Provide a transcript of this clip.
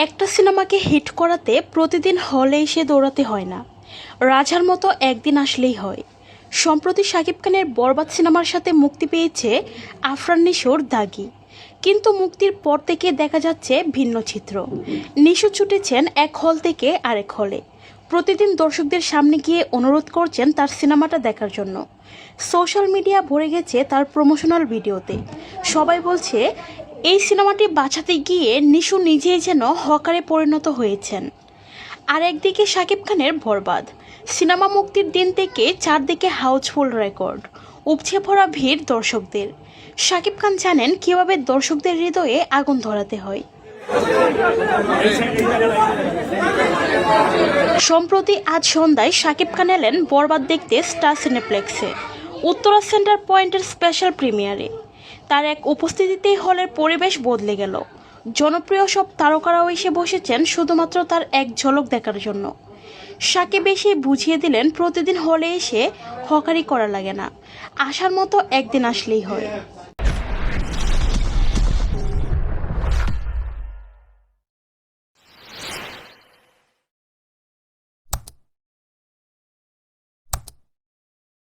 একটা সিনেমাকে হিট করাতে প্রতিদিন হলে এসে দৌড়াতে হয় না, রাজার মতো একদিন আসলেই হয়। সম্প্রতি শাকিব খানের বরবাদ সিনেমার সাথে মুক্তি পেয়েছে আফরান নিশোর দাগি, কিন্তু মুক্তির পর থেকে দেখা যাচ্ছে ভিন্ন চিত্র। নিশো ছুটেছেন এক হল থেকে আরেক হলে, প্রতিদিন দর্শকদের সামনে গিয়ে অনুরোধ করছেন তার সিনেমাটা দেখার জন্য। সোশ্যাল মিডিয়া ভরে গেছে তার প্রমোশনাল ভিডিওতে। সবাই বলছে এই সিনেমাটি বাঁচাতে গিয়ে নিশো নিজেই যেন হকারে পরিণত হয়েছেন। আর একদিকে শাকিব খানের বরবাদ সিনেমা মুক্তির দিন থেকে চারদিকে হাউসফুল রেকর্ড, উপচে পড়া ভিড় দর্শকদের। শাকিব খান জানেন কিভাবে দর্শকদের হৃদয়ে আগুন ধরাতে হয়। সম্প্রতি আজ সন্ধ্যায় শাকিব খান এলেন বরবাদ দেখতে স্টার সিনেপ্লেক্সে, উত্তরা সেন্টার পয়েন্টের স্পেশাল প্রিমিয়ারে। তার এক উপস্থিতিতেই হলের পরিবেশ বদলে গেল। জনপ্রিয় সব তারকারাও এসে বসেছেন শুধুমাত্র তার এক ঝলক দেখার জন্য। শাকিব এসে বুঝিয়ে দিলেন প্রতিদিন হলে এসে হকারি করা লাগে না, আসার মতো একদিন আসলেই হয়।